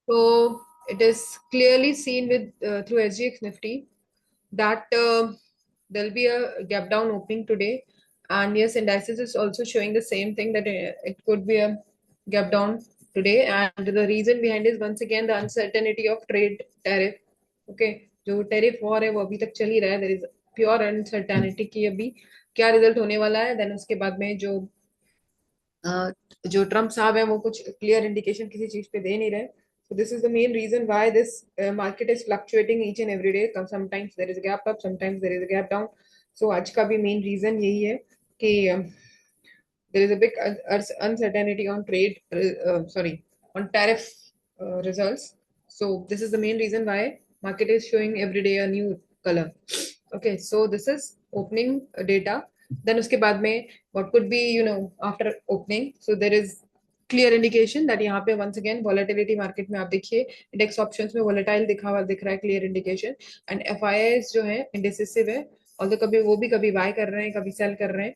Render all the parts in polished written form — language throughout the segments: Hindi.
So it is clearly seen with through SGX Nifty that there'll be a gap down opening today, and yes, indices is also showing the same thing, that it could be a gap down today. And the reason behind is once again the uncertainty of trade tariff. Okay, जो टेरिफ वॉर है वो अभी तक चल ही रहा है. देयर इज प्योर अनसर्टेनिटी कि अभी क्या रिजल्ट होने वाला है. देन उसके बाद में जो ट्रम्प साहब हैं वो कुछ क्लियर इंडिकेशन किसी चीज पे दे नहीं रहे. So this is the main reason why this market is fluctuating each and every day. Sometimes there is a gap up, sometimes there is a gap down. So आज का भी main reason यही है कि there is a big uncertainty on trade, sorry, on tariff results. So this is the main reason why market is showing every day a new color. Okay, so this is opening data. Then उसके बाद में what could be, after opening, so there is clear indication that यहाँ पे वंस अगेन वॉलेटिलिटी मार्केट में आप देखिए इंडेक्स ऑप्शंस में वॉलेटाइल दिखा हुआ दिख रहा है, क्लियर इंडिकेशन. एंड एफआईआईज जो है इंडिसिसिव है, और कभी वो भी कभी बाय कर रहे हैं कभी सेल कर रहे हैं.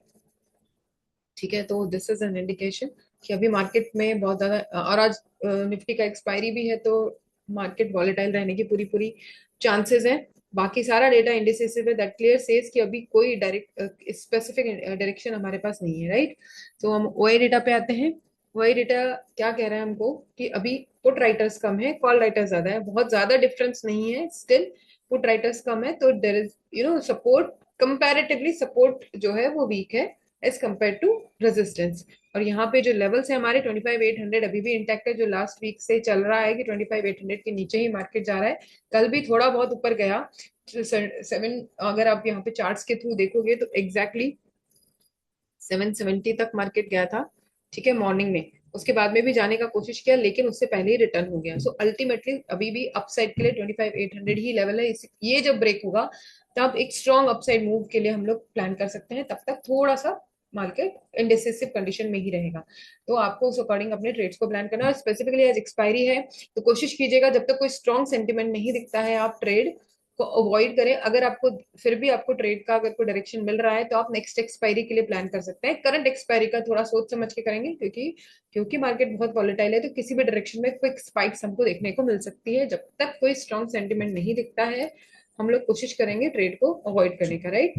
ठीक है, तो दिस इज एन इंडिकेशन कि अभी मार्केट में बहुत ज्यादा, और आज निफ्टी का एक्सपायरी भी है, तो मार्केट वॉलेटाइल रहने की पूरी पूरी चांसेस है. बाकी सारा डेटा इंडिसेसिव है, दैट क्लियर सेज कि अभी कोई डायरेक्ट स्पेसिफिक डायरेक्शन हमारे पास नहीं है. राइट, तो हम ओआई डेटा पे आते हैं. ओआई डेटा क्या कह रहा है हमको कि अभी पुट राइटर्स कम है, कॉल राइटर्स ज्यादा है. बहुत ज्यादा डिफरेंस नहीं है, स्टिल पुट राइटर्स कम है, तो there is support, comparatively support जो है वो वीक है एज कम्पेयर टू रेजिस्टेंस. और यहाँ पे जो लेवल्स है हमारे 25,800 अभी भी इंटैक्ट है, जो लास्ट वीक से चल रहा है कि 25,800 के नीचे ही मार्केट जा रहा है. कल भी थोड़ा बहुत ऊपर गया, सेवन, अगर आप यहाँ पे चार्ट्स के थ्रू देखोगे तो एग्जैक्टली 770 तक मार्केट गया था. ठीक है, मॉर्निंग में. उसके बाद में भी जाने का कोशिश किया, लेकिन उससे पहले ही रिटर्न हो गया. सो अल्टीमेटली अभी भी अपसाइड के लिए 25,800 ही लेवल है. ये जब ब्रेक होगा तब एक स्ट्रॉन्ग अपसाइड मूव के लिए हम लोग प्लान कर सकते हैं. तब तक थोड़ा सा मार्केट इंडिसिसिव कंडीशन में ही रहेगा, तो आपको उस अकॉर्डिंग अपने ट्रेड्स को प्लान करना है. स्पेसिफिकली आज एक्सपायरी है, तो कोशिश कीजिएगा जब तक कोई स्ट्रॉन्ग सेंटिमेंट नहीं दिखता है आप ट्रेड को अवॉइड करें. अगर आपको फिर भी आपको ट्रेड का अगर कोई डायरेक्शन मिल रहा है तो आप नेक्स्ट एक्सपायरी के लिए प्लान कर सकते हैं. करंट एक्सपायरी का थोड़ा सोच समझ के करेंगे, क्योंकि क्योंकि मार्केट बहुत वॉलेटाइल है, तो किसी भी डायरेक्शन में क्विक स्पाइक्स हमको देखने को मिल सकती है. जब तक कोई स्ट्रॉन्ग सेंटिमेंट नहीं दिखता है हम लोग कोशिश करेंगे ट्रेड को अवॉइड करने का. राइट,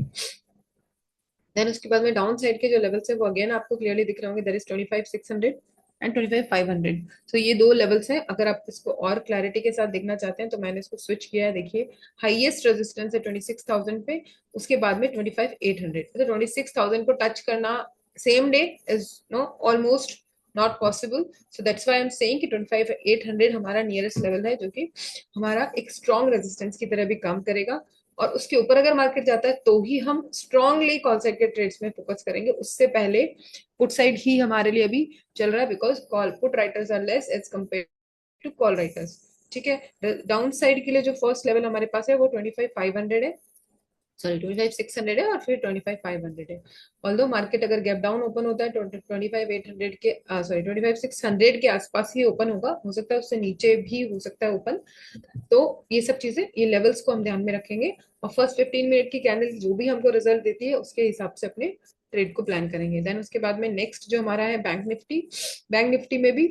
देन उसके बाद में डाउन साइड के जो लेवल्स है वो अगेन आपको क्लियरली दिख रहे होंगे. There is 25,600 and 25,500. सो ये दो लेवल्स हैं. अगर आप इसको और क्लैरिटी के साथ देखना चाहते हैं तो मैंने इसको स्विच किया है. देखिए, हाईएस्ट रेजिस्टेंस है 26,000 पे, उसके बाद में 25,800. तो 26,000 को टच करना same day is know almost not possible. So that's why I am saying कि 25,800 हमारा नियरेस्ट लेवल है, जो कि हमारा एक स्ट्रॉन्ग रेजिस्टेंस की तरह भी काम करेगा. और उसके ऊपर अगर मार्केट जाता है तो ही हम स्ट्रांगली कॉल साइड के ट्रेड्स में फोकस करेंगे. उससे पहले पुट साइड ही हमारे लिए अभी चल रहा है, because call put writers are less as compare to call writers. ठीक है, डाउन साइड के लिए जो फर्स्ट लेवल हमारे पास है वो 25,500 है, सॉरी 25,600 है, और फिर 25,500 है. ऑल्दो मार्केट अगर गैप डाउन ओपन होता है 25,800 के, सॉरी 25,600 के आसपास ही ओपन होगा, हो सकता है उससे नीचे भी हो सकता है ओपन. तो ये सब चीजें, ये लेवल्स को हम ध्यान में रखेंगे, और फर्स्ट 15 मिनट की कैंडल जो भी हमको रिजल्ट देती है उसके हिसाब से अपने ट्रेड को प्लान करेंगे. देन उसके बाद में नेक्स्ट जो हमारा है बैंक निफ्टी. बैंक निफ्टी में भी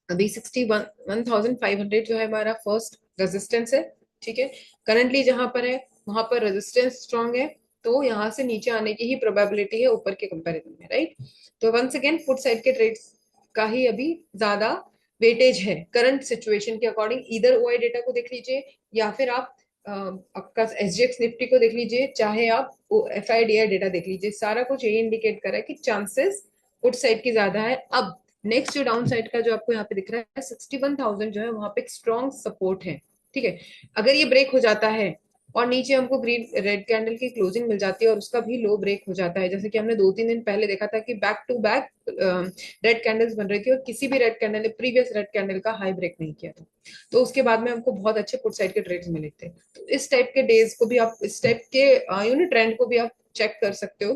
अभी 61,500 जो है हमारा फर्स्ट रेजिस्टेंस है. ठीक है, करंटली जहां पर है वहां पर रेजिस्टेंस स्ट्रांग है, तो यहाँ से नीचे आने की ही प्रोबेबिलिटी है ऊपर के कंपैरिजन में. राइट, तो वंस अगेन फुट साइड के ट्रेड्स का ही अभी ज्यादा वेटेज है करंट सिचुएशन के अकॉर्डिंग. इधर ओआई डेटा को देख लीजिए, या फिर आप आपका एसजीएक्स निफ्टी को देख लीजिए, चाहे आप एफआईडीआई डेटा देख लीजिए. सारा कुछ यही इंडिकेट कर रहा है कि चांसेस फुट साइड की ज्यादा है. अब नेक्स्ट जो डाउन साइड का जो आपको यहाँ पे दिख रहा है 61,000 जो है वहां पे एक स्ट्रॉन्ग सपोर्ट है. ठीक है, अगर ये ब्रेक हो जाता है और नीचे हमको ग्रीन रेड कैंडल की क्लोजिंग मिल जाती है और उसका भी लो ब्रेक हो जाता है, जैसे कि हमने 2-3 दिन पहले देखा था कि back to back red candles बन रही थी और किसी भी रेड कैंडल ने प्रीवियस रेड कैंडल का हाई ब्रेक नहीं किया था, तो उसके बाद में हमको बहुत अच्छे पुट साइड के ट्रेड्स मिले थे. तो इस टाइप के डेज को भी आप, इस टाइप के यूनिट ट्रेंड को भी आप चेक कर सकते हो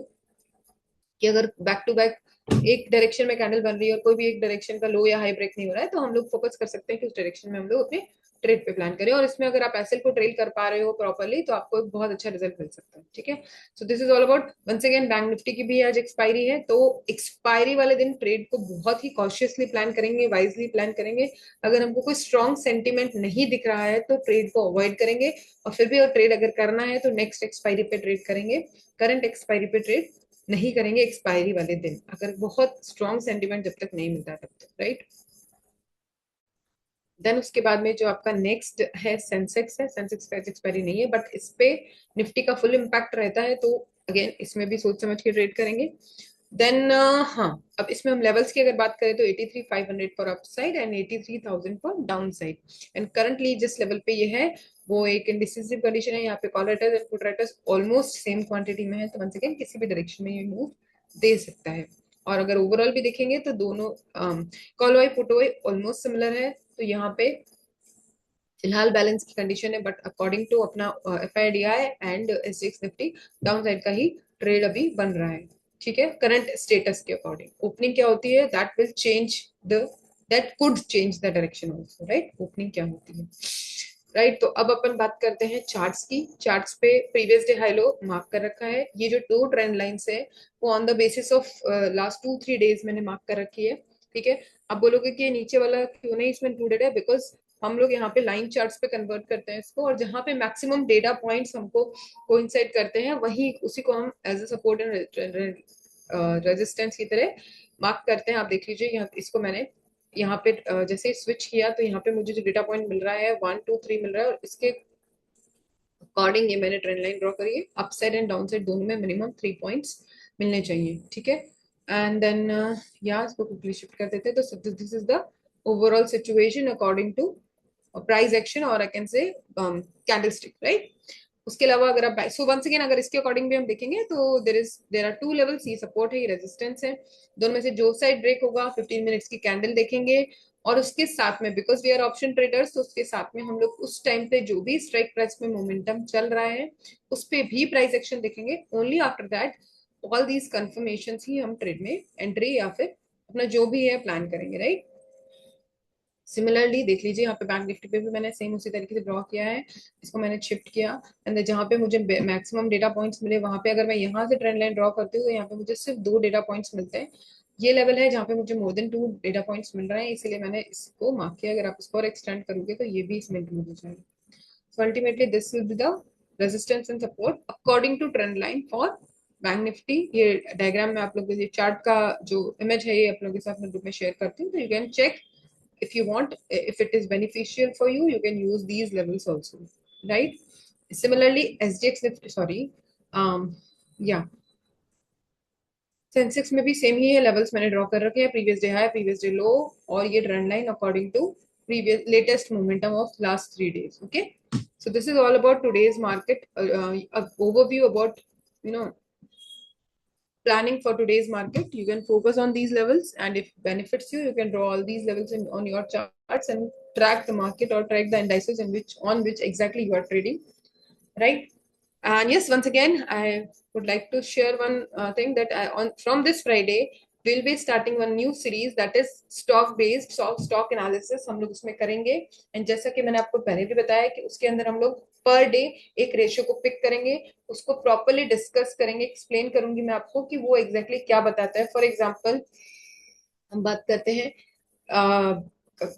कि अगर बैक टू बैक एक डायरेक्शन में कैंडल बन रही है और कोई भी एक डायरेक्शन का लो या हाई ब्रेक नहीं हो रहा है, तो हम लोग फोकस कर सकते हैं कि उस डायरेक्शन में हम लोग अपने ट्रेड पे प्लान करें। और इसमें अगर आप एसएल को ट्रेल कर पा रहे हो प्रॉपरली तो आपको एक बहुत अच्छा रिजल्ट मिल सकता है। ठीक है, so this is all about. Once again bank Nifty की भी आज एक्सपायरी है, तो एक्सपायरी वाले दिन ट्रेड को बहुत ही कॉशियसली प्लान करेंगे, वाइजली प्लान करेंगे। अगर हमको कोई स्ट्रॉन्ग सेंटीमेंट नहीं दिख रहा है तो ट्रेड को अवॉइड करेंगे, और फिर भी और ट्रेड अगर करना है तो नेक्स्ट एक्सपायरी पे ट्रेड करेंगे, करंट एक्सपायरी पे ट्रेड नहीं करेंगे एक्सपायरी वाले दिन, अगर बहुत स्ट्रॉन्ग सेंटीमेंट जब तक नहीं मिलता तब तक, राइट। देन उसके बाद में जो आपका नेक्स्ट है सेंसेक्स है, सेंसेक्स का एक्सपायरी नहीं है बट इस पे निफ्टी का फुल इम्पैक्ट रहता है, तो अगेन इसमें भी सोच समझ के ट्रेड करेंगे। देन हाँ, अब इसमें हम लेवल्स की अगर बात करें तो 83,500 for upside and 83,000 for down side. And currently जिस लेवल पे ये है वो एक इंडिसिसिव कंडीशन है, यहाँ पे call writers and put writers almost same quantity में है, तो वंस अगेन किसी भी डायरेक्शन में ये मूव दे सकता है। और अगर ओवरऑल भी देखेंगे तो दोनों call wise put wise almost similar है, तो यहाँ पे फिलहाल बैलेंस की कंडीशन है, बट अकॉर्डिंग टू अपना F I D I and SGX Nifty downside का ही ट्रेड अभी बन रहा है। ठीक है, करंट स्टेटस के अकॉर्डिंग ओपनिंग क्या होती है that will change the, that could change the direction also, right. Opening क्या होती है, राइट। तो अब अपन बात करते हैं चार्ट्स की। चार्ट्स पे previous day high low mark कर रखा है, ये जो दो ट्रेंड लाइंस है वो on the basis of last 2-3 days मैंने मार्क कर रखी है। ठीक है, अब बोलोगे कि ये नीचे वाला क्यों नहीं इसमें इंक्लूडेड है, बिकॉज हम लोग यहाँ पे लाइन चार्ट्स पे कन्वर्ट करते हैं इसको, और जहाँ पे मैक्सिमम डेटा पॉइंट्स हमको कोइंसाइड करते हैं वही उसी को हम as a support and resistance की तरह मार्क करते हैं। आप देख लीजिए यहाँ इसको मैंने यहाँ पे जैसे स्विच किया तो यहाँ पे मुझे जो डेटा पॉइंट मिल रहा है 1 2 3 मिल रहा है, और इसके अकॉर्डिंग ये मैंने ट्रेंड लाइन ड्रॉ करी है। Up side and down side दोनों में मिनिमम 3 पॉइंट्स मिलने चाहिए। ठीक है, एंड देन यहाँ इसको क्विकली शिफ्ट कर देते हैं, तो this is the overall situation according to price action और I can say candlestick, right. उसके अलावा अगर आप सो वंस अगेन अगर इसके अकॉर्डिंग भी हम देखेंगे तो देर आर टू लेवल्स, ये सपोर्ट है ये रेजिस्टेंस है, दोनों में से जो साइड ब्रेक होगा 15 मिनट्स की कैंडल देखेंगे, और उसके साथ में because we are option traders तो उसके साथ में हम लोग उस टाइम पे जो भी स्ट्राइक प्राइस में मोमेंटम चल रहा है उस पे भी प्राइस एक्शन देखेंगे। Only after that all these confirmation ही हम ट्रेड में एंट्री या फिर अपना जो भी है प्लान करेंगे, राइट। सिमिलरली देख लीजिए यहाँ पे बैंक निफ्टी पे भी मैंने सेम उसी तरीके से ड्रॉ किया है, इसको मैंने शिफ्ट किया एंड जहाँ पे मुझे मैक्सिमम डेटा पॉइंट्स मिले वहां पे अगर मैं यहाँ से ट्रेंड लाइन ड्रॉ करती हूँ तो यहाँ पे मुझे सिर्फ 2 डेटा पॉइंट्स मिलते हैं। ये लेवल है जहाँ पे मुझे मोर देन 2 डेटा पॉइंट्स मिल रहे हैं, इसीलिए मैंने इसको मार्क किया। अगर आप इसको और एक्सटेंड करोगे तो ये भी इसमें इंक्लूड हो जाएगा। So ultimately this will be the resistance and support according to trend line for bank Nifty. ये डायग्राम में आप लोग ये चार्ट का जो इमेज है ये आप लोगों के साथ मैं ग्रुप में शेयर करती हूँ, तो you can check if you want, if it is beneficial for you, you can use these levels also, right. Similarly SGX Nifty, sorry, yeah, Sensex में भी सेम ही है, लेवल्स मैंने ड्रॉ कर रखे हैं, previous day high previous day low, और ये trend line according to previous latest momentum of last 3 days, okay. So this is all about today's market overview about, you know, planning for today's market. You can focus on these levels, and if benefits you, you can draw all these levels in on your charts and track the market or track the indices in which on which exactly you are trading, right. And yes, once again I would like to share one thing that on from this Friday we'll be starting one new series that is stock based stock analysis हम लोग उसमें करेंगे। एंड जैसा कि मैंने आपको पहले भी बताया कि उसके अंदर हम लोग पर डे एक रेशियो को पिक करेंगे, उसको प्रॉपरली डिस्कस करेंगे, एक्सप्लेन करूंगी मैं आपको कि वो एग्जैक्टली क्या बताता है। फॉर एग्जाम्पल हम बात करते हैं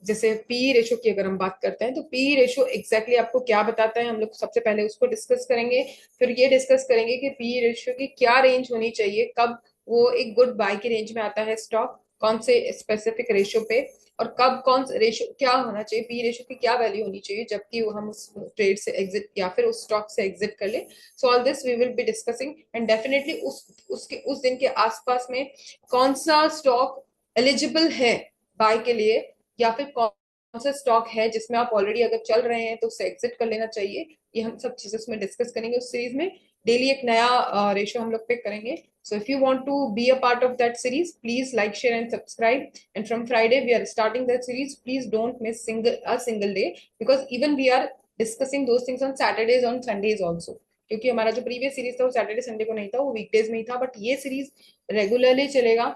जैसे पी रेशो की अगर हम बात करते हैं तो पी रेशो एग्जैक्टली आपको क्या बताता है, हम लोग सबसे पहले उसको डिस्कस करेंगे। फिर ये डिस्कस करेंगे कि पी रेशो की क्या रेंज होनी चाहिए, कब वो एक गुड बाय की रेंज में आता है स्टॉक, कौन से स्पेसिफिक रेशो पे, और कब कौन सा रेशो क्या होना चाहिए, पी रेशो की क्या वैल्यू होनी चाहिए जबकि हम उस ट्रेड से एग्जिट या फिर उस स्टॉक से एग्जिट कर ले। So all this we will be discussing, and definitely उस दिन के आसपास में कौन सा स्टॉक एलिजिबल है बाय के लिए, या फिर कौन सा स्टॉक है जिसमें आप ऑलरेडी अगर चल रहे हैं तो उससे एग्जिट कर लेना चाहिए। ये हम सब चीजें उसमें डिस्कस करेंगे उस सीरीज में। डेली एक नया रेशो हम लोग पिक करेंगे। So if you want to be a part of that series, please like, share and subscribe. And from Friday we are starting that series. Please don't miss a single day, because even we are discussing those things on Saturdays, on Sundays also. क्योंकि हमारा जो प्रीवियस सीरीज था वो सैटरडे संडे को नहीं था, वो वीकडेज में ही था, बट ये सीरीज रेगुलरली चलेगा।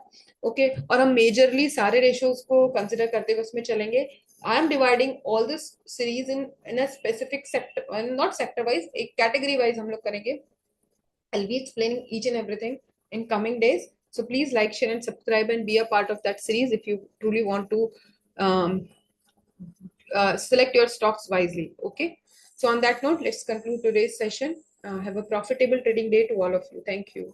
ओके, और हम मेजरली सारे रेशियोज को कंसिडर करते हुए उसमें चलेंगे। I am dividing all this series in a specific sector, not sector wise, एक कैटेगरी वाइज हम लोग करेंगे। I'll be explaining each and everything in coming days. So please like, share, and subscribe and be a part of that series if you truly want to um, select your stocks wisely. Okay. So on that note, let's conclude today's session. Have a profitable trading day to all of you. Thank you.